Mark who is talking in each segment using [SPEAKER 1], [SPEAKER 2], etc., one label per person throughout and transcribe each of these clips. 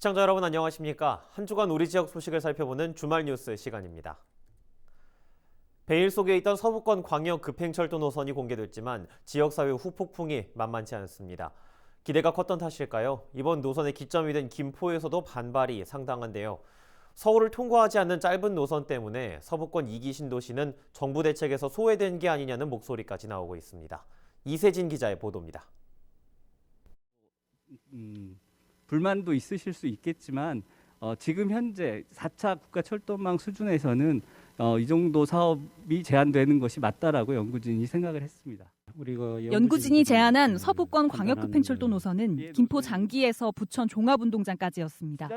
[SPEAKER 1] 시청자 여러분 안녕하십니까? 한 주간 우리 지역 소식을 살펴보는 주말 뉴스 시간입니다. 베일 속에 있던 서부권 광역 급행철도 노선이 공개됐지만 지역사회 후폭풍이 만만치 않습니다. 기대가 컸던 탓일까요? 이번 노선의 기점이 된 김포에서도 반발이 상당한데요. 서울을 통과하지 않는 짧은 노선 때문에 서부권 2기 신도시는 정부 대책에서 소외된 게 아니냐는 목소리까지 나오고 있습니다. 이세진 기자의 보도입니다.
[SPEAKER 2] 불만도 있으실 수 있겠지만 지금 현재 4차 국가철도망 수준에서는 이 정도 사업이 제한되는 것이 맞다라고 연구진이 생각을 했습니다.
[SPEAKER 3] 연구진이 제안한 서부권 광역급행철도 노선은 김포 장기에서 부천 종합운동장까지였습니다.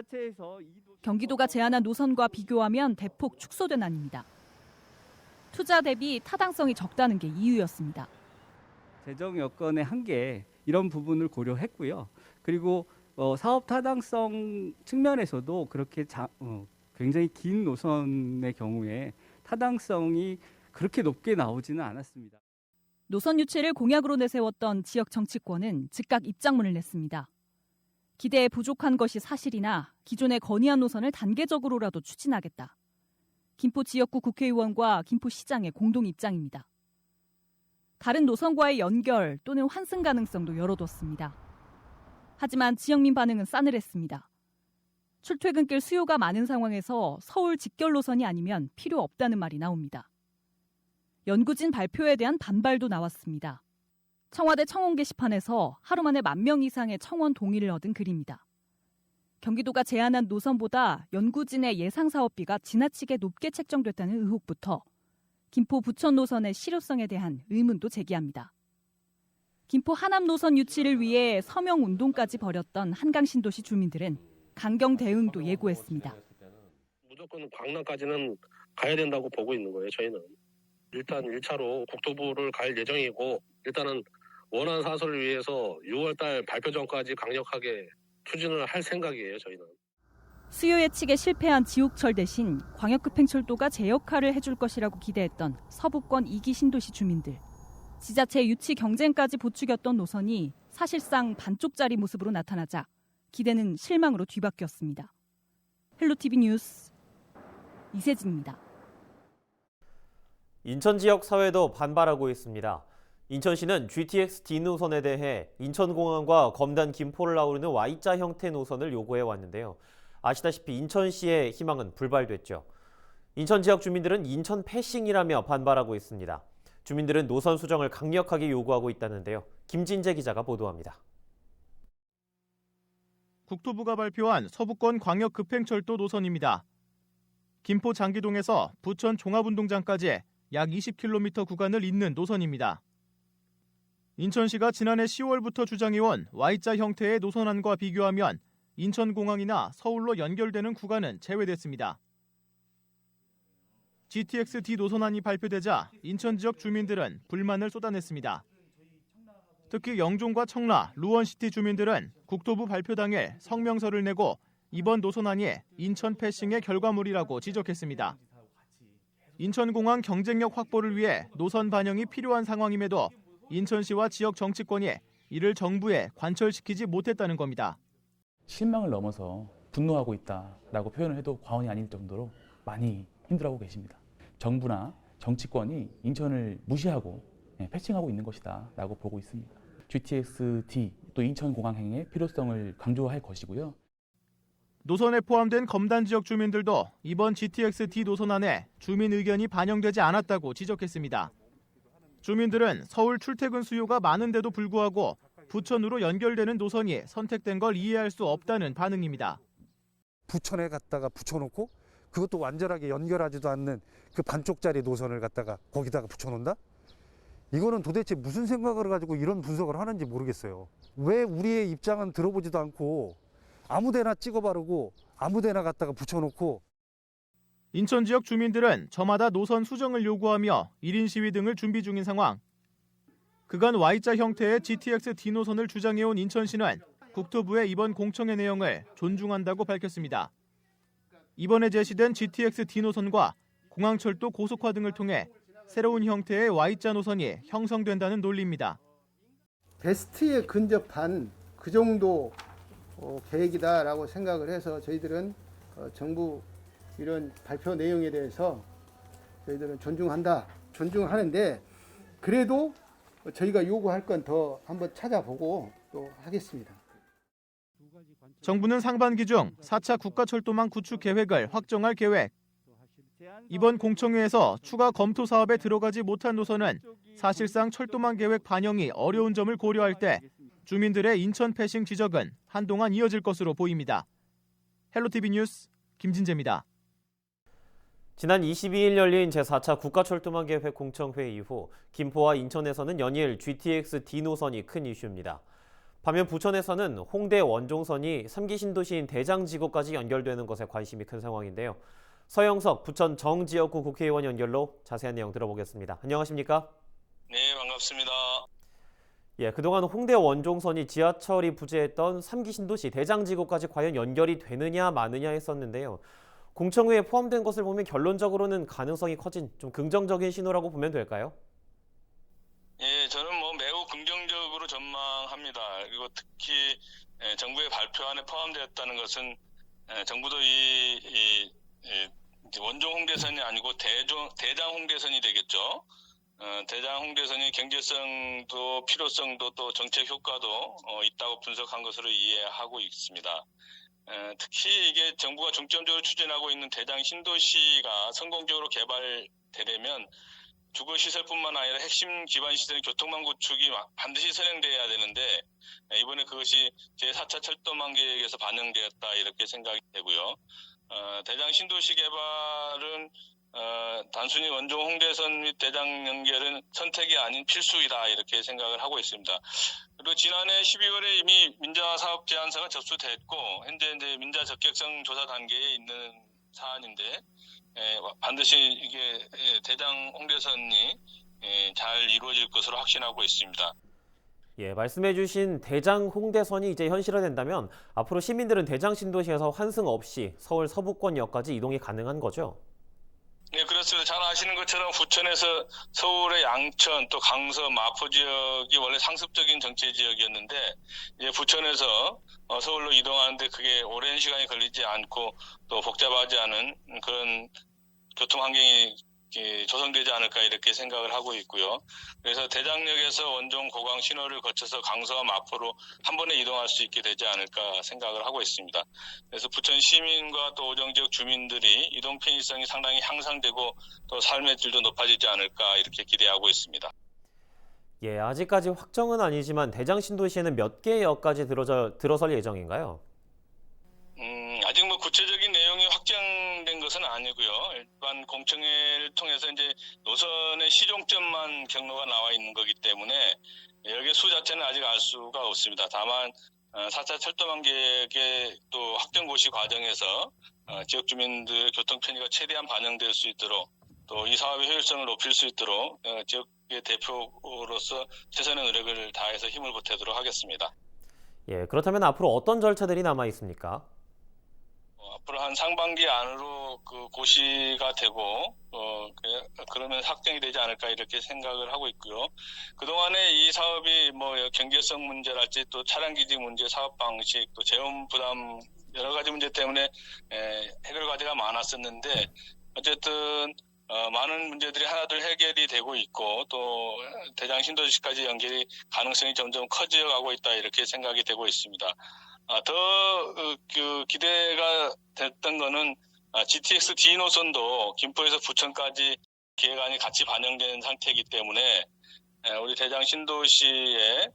[SPEAKER 3] 경기도가 제안한 노선과 비교하면 대폭 축소된 안입니다. 투자 대비 타당성이 적다는 게 이유였습니다.
[SPEAKER 2] 재정 여건의 한계 이런 부분을 고려했고요. 그리고 사업 타당성 측면에서도 그렇게 굉장히 긴 노선의 경우에 타당성이 그렇게 높게 나오지는 않았습니다.
[SPEAKER 3] 노선 유치를 공약으로 내세웠던 지역 정치권은 즉각 입장문을 냈습니다. 기대에 부족한 것이 사실이나 기존에 건의한 노선을 단계적으로라도 추진하겠다. 김포 지역구 국회의원과 김포시장의 공동 입장입니다. 다른 노선과의 연결 또는 환승 가능성도 열어뒀습니다. 하지만 지역민 반응은 싸늘했습니다. 출퇴근길 수요가 많은 상황에서 서울 직결 노선이 아니면 필요 없다는 말이 나옵니다. 연구진 발표에 대한 반발도 나왔습니다. 청와대 청원 게시판에서 하루 만에 10,000명 이상의 청원 동의를 얻은 글입니다. 경기도가 제안한 노선보다 연구진의 예상 사업비가 지나치게 높게 책정됐다는 의혹부터 김포 부천 노선의 실효성에 대한 의문도 제기합니다. 김포 하남 노선 유치를 위해 서명 운동까지 벌였던 한강 신도시 주민들은 강경 대응도 예고했습니다.
[SPEAKER 4] 무조건 광남까지는 가야 된다고 보고 있는 거예요, 저희는. 일단 1차로 국토부를 갈 예정이고 일단은 원안 사설을 위해서 6월 달 발표 전까지 강력하게 추진을 할 생각이에요, 저희는.
[SPEAKER 3] 수요 예측에 실패한 지옥철 대신 광역급행철도가 제 역할을 해줄 것이라고 기대했던 서부권 2기 신도시 주민들. 지자체 유치 경쟁까지 부추겼던 노선이 사실상 반쪽짜리 모습으로 나타나자 기대는 실망으로 뒤바뀌었습니다. 헬로티비 뉴스 이세진입니다.
[SPEAKER 1] 인천 지역 사회도 반발하고 있습니다. 인천시는 GTX-D 노선에 대해 인천공항과 검단 김포를 아우르는 Y자 형태 노선을 요구해 왔는데요. 아시다시피 인천시의 희망은 불발됐죠. 인천 지역 주민들은 인천 패싱이라며 반발하고 있습니다. 주민들은 노선 수정을 강력하게 요구하고 있다는데요. 김진재 기자가 보도합니다.
[SPEAKER 5] 국토부가 발표한 서부권 광역급행철도 노선입니다. 김포 장기동에서 부천 종합운동장까지 약 20km 구간을 잇는 노선입니다. 인천시가 지난해 10월부터 주장해온 Y자 형태의 노선안과 비교하면 인천공항이나 서울로 연결되는 구간은 제외됐습니다. GTX-D 노선안이 발표되자 인천 지역 주민들은 불만을 쏟아냈습니다. 특히 영종과 청라, 루원시티 주민들은 국토부 발표 당일 성명서를 내고 이번 노선안이 인천 패싱의 결과물이라고 지적했습니다. 인천공항 경쟁력 확보를 위해 노선 반영이 필요한 상황임에도 인천시와 지역 정치권이 이를 정부에 관철시키지 못했다는 겁니다.
[SPEAKER 6] 실망을 넘어서 분노하고 있다라고 표현을 해도 과언이 아닐 정도로 많이 힘들어하고 계십니다. 정부나 정치권이 인천을 무시하고 패싱하고 있는 것이다라고 보고 있습니다. GTX-D 또 인천공항행의 필요성을 강조할 것이고요.
[SPEAKER 5] 노선에 포함된 검단 지역 주민들도 이번 GTX-D 노선안에 주민 의견이 반영되지 않았다고 지적했습니다. 주민들은 서울 출퇴근 수요가 많은데도 불구하고 부천으로 연결되는 노선이 선택된 걸 이해할 수 없다는 반응입니다.
[SPEAKER 7] 부천에 갖다가 붙여놓고 그것도 완전하게 연결하지도 않는 그 반쪽짜리 노선을 갖다가 거기다가 붙여놓는다? 이거는 도대체 무슨 생각을 가지고 이런 분석을 하는지 모르겠어요. 왜 우리의 입장은 들어보지도 않고 아무데나 찍어 바르고 아무데나 갖다가 붙여놓고.
[SPEAKER 5] 인천 지역 주민들은 저마다 노선 수정을 요구하며 1인 시위 등을 준비 중인 상황. 그간 Y자 형태의 GTX-D 노선을 주장해온 인천시는 국토부의 이번 공청회 내용을 존중한다고 밝혔습니다. 이번에 제시된 GTX-D 노선과 공항철도 고속화 등을 통해 새로운 형태의 Y자 노선이 형성된다는 논리입니다.
[SPEAKER 8] 베스트에 근접한 그 정도 계획이다라고 생각을 해서 저희들은 정부 이런 발표 내용에 대해서 저희들은 존중하는데 그래도 저희가 요구할 건 더 한번 찾아보고 또 하겠습니다.
[SPEAKER 5] 정부는 상반기 중 4차 국가철도망 구축 계획을 확정할 계획. 이번 공청회에서 추가 검토 사업에 들어가지 못한 노선은 사실상 철도망 계획 반영이 어려운 점을 고려할 때 주민들의 인천 패싱 지적은 한동안 이어질 것으로 보입니다. 헬로티비 뉴스 김진재입니다.
[SPEAKER 1] 지난 22일 열린 제4차 국가철도망 계획 공청회 이후 김포와 인천에서는 연일 GTX D 노선이 큰 이슈입니다. 반면 부천에서는 홍대 원종선이 3기 신도시인 대장지구까지 연결되는 것에 관심이 큰 상황인데요. 서영석 부천 정지역구 국회의원 연결로 자세한 내용 들어보겠습니다. 안녕하십니까?
[SPEAKER 9] 네, 반갑습니다.
[SPEAKER 1] 그동안 홍대 원종선이 지하철이 부재했던 3기 신도시 대장지구까지 과연 연결이 되느냐 마느냐 했었는데요. 공청회에 포함된 것을 보면 결론적으로는 가능성이 커진 좀 긍정적인 신호라고 보면 될까요?
[SPEAKER 9] 예, 저는 매우 긍정적으로 전망합니다. 그리고 특히 정부의 발표안에 포함되었다는 것은 정부도 이 원종 홍대선이 아니고 대장 홍대선이 되겠죠. 대장 홍대선이 경제성도 필요성도 또 정책 효과도 있다고 분석한 것으로 이해하고 있습니다. 특히 이게 정부가 중점적으로 추진하고 있는 대장 신도시가 성공적으로 개발되려면 주거시설뿐만 아니라 핵심 기반시설 교통망 구축이 반드시 선행돼야 되는데 이번에 그것이 제4차 철도망 계획에서 반영되었다 이렇게 생각이 되고요. 대장 신도시 개발은 단순히 원종 홍대선 및 대장 연결은 선택이 아닌 필수이다 이렇게 생각을 하고 있습니다. 그리고 지난해 12월에 이미 민자 사업 제안서가 접수됐고 현재 이제 민자 적격성 조사 단계에 있는 사안인데 반드시 이게 대장 홍대선이 잘 이루어질 것으로 확신하고 있습니다.
[SPEAKER 1] 말씀해주신 대장 홍대선이 이제 현실화된다면 앞으로 시민들은 대장 신도시에서 환승 없이 서울 서부권역까지 이동이 가능한 거죠?
[SPEAKER 9] 네, 그렇습니다. 잘 아시는 것처럼 부천에서 서울의 양천, 또 강서, 마포 지역이 원래 상습적인 정체 지역이었는데 이제 부천에서 서울로 이동하는데 그게 오랜 시간이 걸리지 않고 또 복잡하지 않은 그런 교통 환경이 조성되지 않을까 이렇게 생각을 하고 있고요. 그래서 대장역에서 원종 고강 신호를 거쳐서 강서와 마포로 한 번에 이동할 수 있게 되지 않을까 생각을 하고 있습니다. 그래서 부천 시민과 또 오정 지역 주민들이 이동 편의성이 상당히 향상되고 또 삶의 질도 높아지지 않을까 이렇게 기대하고 있습니다.
[SPEAKER 1] 아직까지 확정은 아니지만 대장 신도시에는 몇 개의 역까지 들어설 예정인가요?
[SPEAKER 9] 아직 구체적인 내용이 확정된 것은 아니고요. 일반 공청회를 통해서 이제 노선의 시종점만 경로가 나와 있는 거기 때문에 여기 수 자체는 아직 알 수가 없습니다. 다만 4차 철도망 계획의 또 확정 고시 과정에서 지역 주민들 교통 편의가 최대한 반영될 수 있도록 또 이 사업의 효율성을 높일 수 있도록 지역의 대표로서 최선의 노력을 다해서 힘을 보태도록 하겠습니다.
[SPEAKER 1] 그렇다면 앞으로 어떤 절차들이 남아 있습니까?
[SPEAKER 9] 앞으로 한 상반기 안으로 그 고시가 되고 그러면 확정이 되지 않을까 이렇게 생각을 하고 있고요. 그동안에 이 사업이 경제성 문제랄지 또 차량 기지 문제, 사업 방식, 또 재원 부담 여러 가지 문제 때문에 해결 과제가 많았었는데 어쨌든 많은 문제들이 하나둘 해결이 되고 있고 또 대장 신도시까지 연결이 가능성이 점점 커져가고 있다 이렇게 생각이 되고 있습니다. 더 기대가 됐던 거는 GTX D 노선도 김포에서 부천까지 계획안이 같이 반영된 상태이기 때문에 우리 대장 신도시에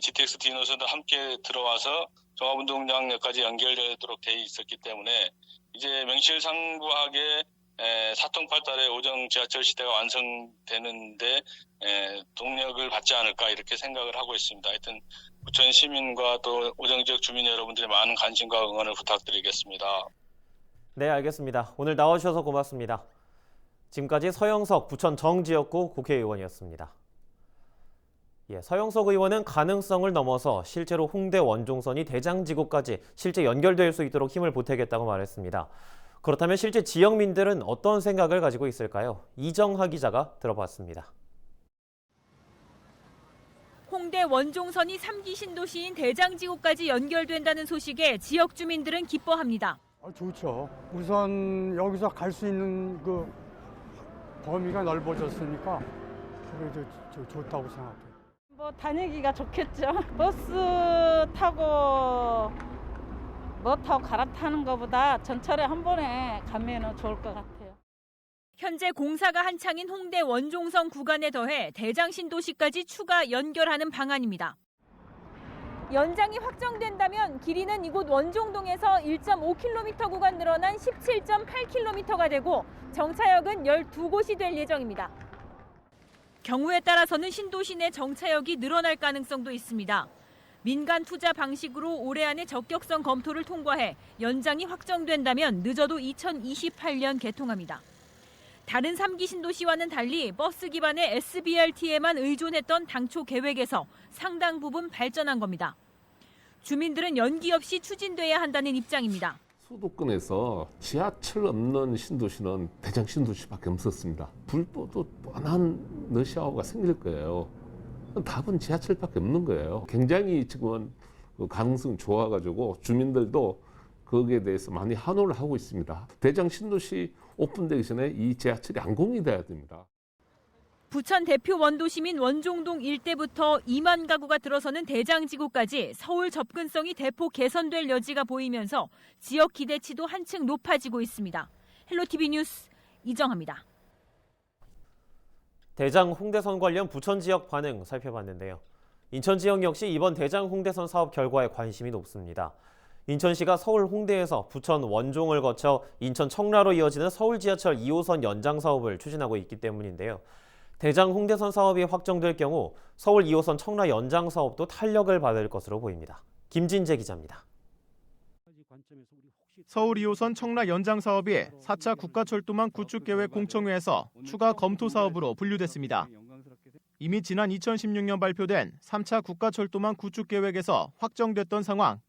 [SPEAKER 9] GTX D 노선도 함께 들어와서 종합운동장역까지 연결되도록 돼 있었기 때문에 이제 명실상부하게 사통팔달의 오정 지하철 시대가 완성되는데 동력을 받지 않을까 이렇게 생각을 하고 있습니다. 하여튼 부천 시민과 또 오정 지역 주민 여러분들의 많은 관심과 응원을 부탁드리겠습니다.
[SPEAKER 1] 네, 알겠습니다. 오늘 나와주셔서 고맙습니다. 지금까지 서영석 부천 정지역구 국회의원이었습니다. 서영석 의원은 가능성을 넘어서 실제로 홍대 원종선이 대장지구까지 실제 연결될 수 있도록 힘을 보태겠다고 말했습니다. 그렇다면 실제 지역민들은 어떤 생각을 가지고 있을까요? 이정하 기자가 들어봤습니다.
[SPEAKER 3] 홍대 원종선이 3기 신도시인 대장지구까지 연결된다는 소식에 지역 주민들은 기뻐합니다.
[SPEAKER 10] 좋죠. 우선 여기서 갈 수 있는 그 범위가 넓어졌으니까 그래도 좋다고 생각해요.
[SPEAKER 11] 뭐 다니기가 좋겠죠. 버스 타고 뭐 타고 갈아타는 것보다 전철에 한 번에 가면 좋을 것 같아요.
[SPEAKER 3] 현재 공사가 한창인 홍대 원종선 구간에 더해 대장신도시까지 추가 연결하는 방안입니다. 연장이 확정된다면 길이는 이곳 원종동에서 1.5km 구간 늘어난 17.8km가 되고 정차역은 12곳이 될 예정입니다. 경우에 따라서는 신도시 내 정차역이 늘어날 가능성도 있습니다. 민간 투자 방식으로 올해 안에 적격성 검토를 통과해 연장이 확정된다면 늦어도 2028년 개통합니다. 다른 3기 신도시와는 달리 버스 기반의 SBRT에만 의존했던 당초 계획에서 상당 부분 발전한 겁니다. 주민들은 연기 없이 추진돼야 한다는 입장입니다.
[SPEAKER 12] 수도권에서 지하철 없는 신도시는 대장 신도시밖에 없었습니다. 불보도 뻔한 러시아워가 생길 거예요. 답은 지하철밖에 없는 거예요. 굉장히 지금은 가능성이 좋아가지고 주민들도 거기에 대해서 많이 환호를 하고 있습니다. 대장 신도시 오픈되기 전에 이 지하철이 완공이 돼야 됩니다.
[SPEAKER 3] 부천 대표 원도시민 원종동 일대부터 2만 가구가 들어서는 대장지구까지 서울 접근성이 대폭 개선될 여지가 보이면서 지역 기대치도 한층 높아지고 있습니다. 헬로티비 뉴스 이정합니다.
[SPEAKER 1] 대장 홍대선 관련 부천 지역 반응 살펴봤는데요. 인천 지역 역시 이번 대장 홍대선 사업 결과에 관심이 높습니다. 인천시가 서울 홍대에서 부천 원종을 거쳐 인천 청라로 이어지는 서울 지하철 2호선 연장 사업을 추진하고 있기 때문인데요. 대장 홍대선 사업이 확정될 경우 서울 2호선 청라 연장 사업도 탄력을 받을 것으로 보입니다. 김진재 기자입니다.
[SPEAKER 5] 서울 2호선 청라 연장 사업이 4차 국가철도망 구축계획 공청회에서 추가 검토 사업으로 분류됐습니다. 이미 지난 2016년 발표된 3차 국가철도망 구축계획에서 확정됐던 상황.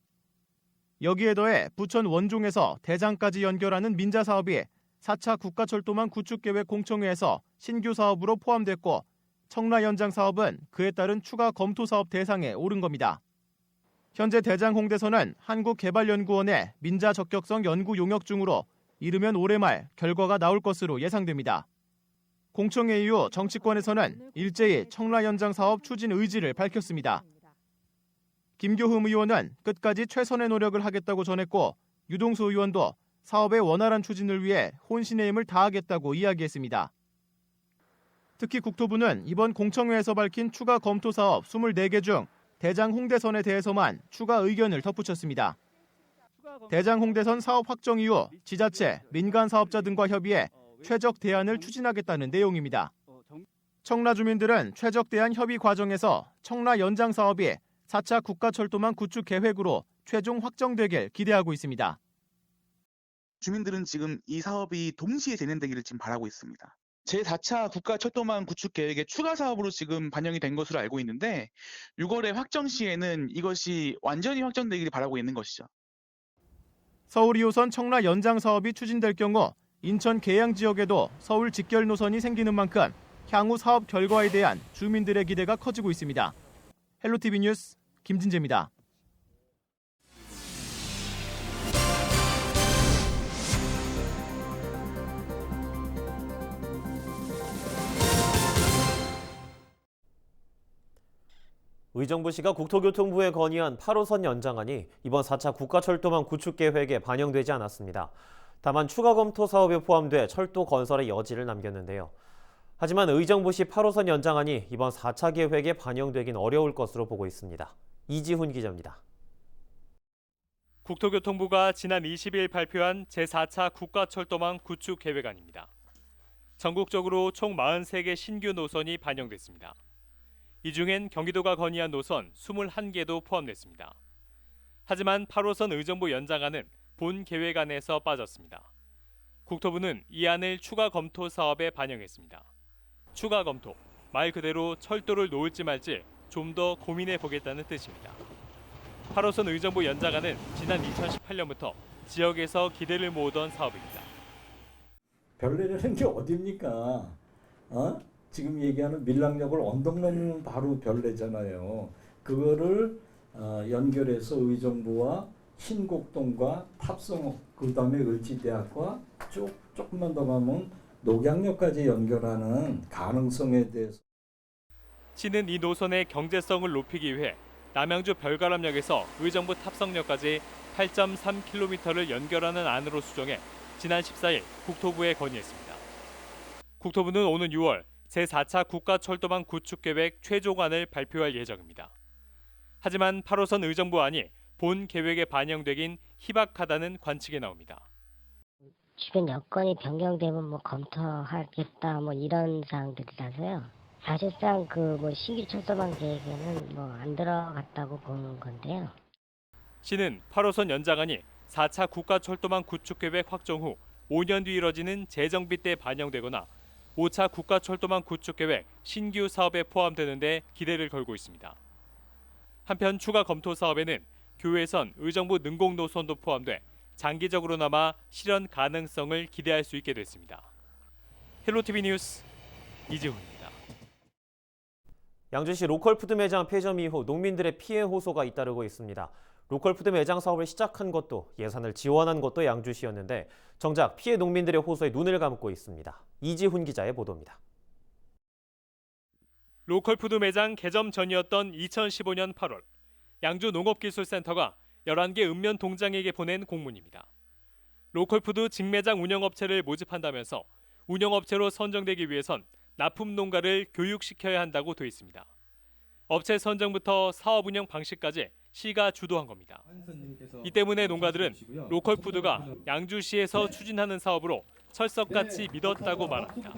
[SPEAKER 5] 여기에 더해 부천 원종에서 대장까지 연결하는 민자 사업이 4차 국가철도망 구축계획 공청회에서 신규 사업으로 포함됐고 청라 연장 사업은 그에 따른 추가 검토 사업 대상에 오른 겁니다. 현재 대장 홍대선은 한국개발연구원의 민자 적격성 연구 용역 중으로 이르면 올해 말 결과가 나올 것으로 예상됩니다. 공청회 이후 정치권에서는 일제히 청라 연장 사업 추진 의지를 밝혔습니다. 김교흠 의원은 끝까지 최선의 노력을 하겠다고 전했고 유동수 의원도 사업의 원활한 추진을 위해 혼신의 힘을 다하겠다고 이야기했습니다. 특히 국토부는 이번 공청회에서 밝힌 추가 검토 사업 24개 중 대장 홍대선에 대해서만 추가 의견을 덧붙였습니다. 대장 홍대선 사업 확정 이후 지자체, 민간 사업자 등과 협의해 최적 대안을 추진하겠다는 내용입니다. 청라 주민들은 최적 대안 협의 과정에서 청라 연장 사업이 4차 국가철도망 구축 계획으로 최종 확정되길 기대하고 있습니다.
[SPEAKER 13] 주민들은 지금 이 사업이 동시에 진행되기를 지금 바라고 있습니다. 제4차 국가철도망 구축 계획의 추가 사업으로 지금 반영이 된 것으로 알고 있는데 6월에 확정 시에는 이것이 완전히 확정되기를 바라고 있는 것이죠.
[SPEAKER 5] 서울 2호선 청라 연장 사업이 추진될 경우 인천 계양 지역에도 서울 직결 노선이 생기는 만큼 향후 사업 결과에 대한 주민들의 기대가 커지고 있습니다. 헬로티비 뉴스 김진재입니다.
[SPEAKER 1] 의정부시가 국토교통부에 건의한 8호선 연장안이 이번 4차 국가철도망 구축계획에 반영되지 않았습니다. 다만 추가 검토 사업에 포함돼 철도 건설의 여지를 남겼는데요. 하지만 의정부시 8호선 연장안이 이번 4차 계획에 반영되긴 어려울 것으로 보고 있습니다. 이지훈 기자입니다.
[SPEAKER 14] 국토교통부가 지난 20일 발표한 제4차 국가철도망 구축 계획안입니다. 전국적으로 총 43개 신규 노선이 반영됐습니다. 이 중엔 경기도가 건의한 노선 21개도 포함됐습니다. 하지만 8호선 의정부 연장안은 본 계획안에서 빠졌습니다. 국토부는 이 안을 추가 검토 사업에 반영했습니다. 추가 검토, 말 그대로 철도를 놓을지 말지 좀 더 고민해 보겠다는 뜻입니다. 8호선 의정부 연장안은 지난 2018년부터 지역에서 기대를 모으던 사업입니다.
[SPEAKER 15] 별일을 한 게 어딥니까? 지금 얘기하는 밀락역을 언덕 넘으면 바로 별내잖아요. 그거를 연결해서 의정부와 신곡동과 탑성, 그다음에 을지대학과 조금만 더 가면 녹양역까지 연결하는 가능성에 대해서
[SPEAKER 14] 시는 이 노선의 경제성을 높이기 위해 남양주 별가람역에서 의정부 탑성역까지 8.3km를 연결하는 안으로 수정해 지난 14일 국토부에 건의했습니다. 국토부는 오는 6월 제4차 국가철도망 구축계획 최종안을 발표할 예정입니다. 하지만 8호선 의정부안이 본 계획에 반영되긴 희박하다는 관측이 나옵니다.
[SPEAKER 16] 주변 여건이 변경되면 뭐 검토하겠다 뭐 이런 사항들이라서요. 사실상 신규 철도망 계획에는 안 들어갔다고 보는 건데요.
[SPEAKER 14] 시는 8호선 연장안이 4차 국가철도망 구축계획 확정 후 5년 뒤 이뤄지는 재정비 때 반영되거나 5차 국가철도망 구축계획 신규 사업에 포함되는 데 기대를 걸고 있습니다. 한편 추가 검토 사업에는 교외선 의정부 능곡 노선도 포함돼 장기적으로나마 실현 가능성을 기대할 수 있게 됐습니다. 헬로티비 뉴스 이지훈입니다.
[SPEAKER 1] 양주시 로컬푸드 매장 폐점 이후 농민들의 피해 호소가 잇따르고 있습니다. 로컬푸드 매장 사업을 시작한 것도 예산을 지원한 것도 양주시였는데 정작 피해 농민들의 호소에 눈을 감고 있습니다. 이지훈 기자의 보도입니다.
[SPEAKER 14] 로컬푸드 매장 개점 전이었던 2015년 8월 양주 농업기술센터가 11개 읍면 동장에게 보낸 공문입니다. 로컬푸드 직매장 운영업체를 모집한다면서 운영업체로 선정되기 위해선 납품 농가를 교육시켜야 한다고 돼 있습니다. 업체 선정부터 사업 운영 방식까지 시가 주도한 겁니다. 이 때문에 농가들은 로컬푸드가 양주시에서 추진하는 사업으로 철석같이 믿었다고 말합니다.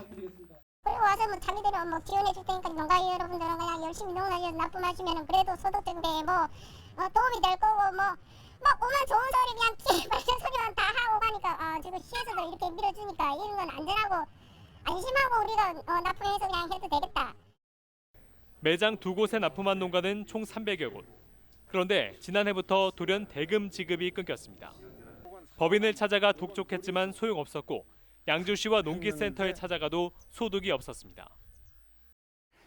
[SPEAKER 17] 와서 자기들이 지원해 줄 테니까 농가 여러분들은 그냥 열심히 농사지어서 납품하시면 그래도 소득적인 데 도움이 될 거고 오만 좋은 소리 그냥 피 밝은 소리만 다 하고 가니까 지금 시에서도 이렇게 밀어주니까 이런 건 안전하고 안심하고 우리가 납품해서 그냥 해도 되겠다.
[SPEAKER 14] 매장 두 곳에 납품한 농가는 총 300여 곳. 그런데 지난해부터 돌연 대금 지급이 끊겼습니다. 법인을 찾아가 독촉했지만 소용없었고 양주시와 농기센터에 찾아가도 소득이 없었습니다.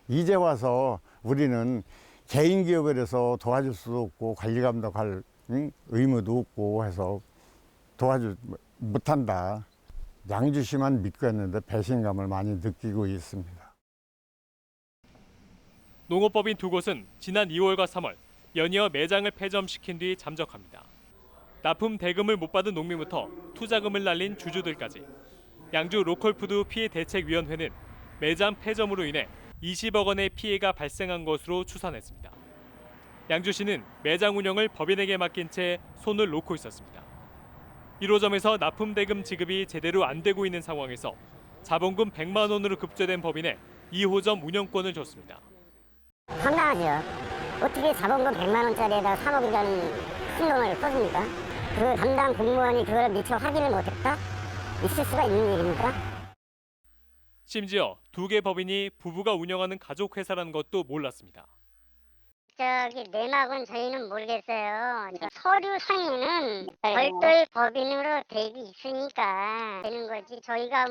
[SPEAKER 18] 이제 와서 우리는 개인 기업을 해서 도와줄 수도 없고 관리 감독할 의무도 없고 해서 도와주지 못한다. 양주시만 믿고 했는데 배신감을 많이 느끼고 있습니다.
[SPEAKER 14] 농업법인 두 곳은 지난 2월과 3월 연이어 매장을 폐점시킨 뒤 잠적합니다. 납품 대금을 못 받은 농민부터 투자금을 날린 주주들까지. 양주 로컬푸드 피해대책위원회는 매장 폐점으로 인해 20억 원의 피해가 발생한 것으로 추산했습니다. 양주시는 매장 운영을 법인에게 맡긴 채 손을 놓고 있었습니다. 1호점에서 납품 대금 지급이 제대로 안 되고 있는 상황에서 자본금 100만 원으로 급조된 법인에 2호점 운영권을 줬습니다.
[SPEAKER 16] 황당하죠. 어떻게 자본금 100만 원짜리에다 3억이라는 큰 돈을 쏟습니까? 그 담당 공무원이 그걸 미처 확인을 못했다? 있을 수가 있는 얘기입니까?
[SPEAKER 14] 심지어 두 개 법인이 부부가 운영하는 가족회사라는 것도 몰랐습니다.
[SPEAKER 16] 내막은 저희는 모르겠어요. 서류상에는 별도의 법인으로 돼 있으니까 되는 거지. 저희가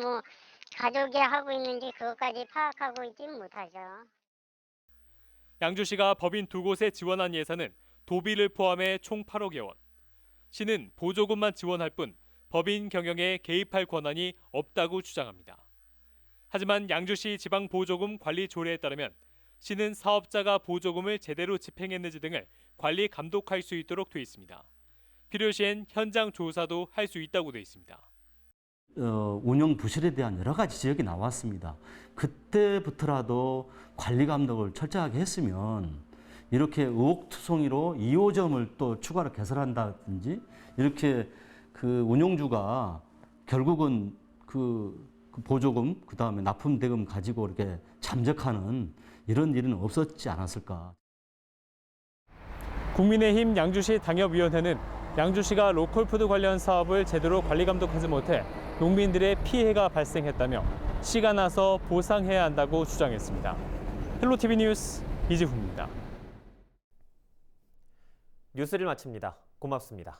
[SPEAKER 16] 가족이 하고 있는지 그것까지 파악하고 있지는 못하죠.
[SPEAKER 14] 양주시가 법인 두 곳에 지원한 예산은 도비를 포함해 총 8억여 원. 시는 보조금만 지원할 뿐 법인 경영에 개입할 권한이 없다고 주장합니다. 하지만 양주시 지방보조금 관리 조례에 따르면 시는 사업자가 보조금을 제대로 집행했는지 등을 관리 감독할 수 있도록 돼 있습니다. 필요시엔 현장 조사도 할 수 있다고 돼 있습니다.
[SPEAKER 19] 운영 부실에 대한 여러 가지 지적이 나왔습니다. 그때부터라도 관리 감독을 철저하게 했으면 이렇게 의혹투성이로 2호점을 또 추가로 개설한다든지 이렇게 그 운용주가 결국은 그 보조금 그다음에 납품 대금 가지고 이렇게 잠적하는 이런 일은 없었지 않았을까.
[SPEAKER 14] 국민의힘 양주시 당협위원회는 양주시가 로컬푸드 관련 사업을 제대로 관리 감독하지 못해 농민들의 피해가 발생했다며 시가 나서 보상해야 한다고 주장했습니다. 헬로티비 뉴스 이지훈입니다.
[SPEAKER 1] 뉴스를 마칩니다. 고맙습니다.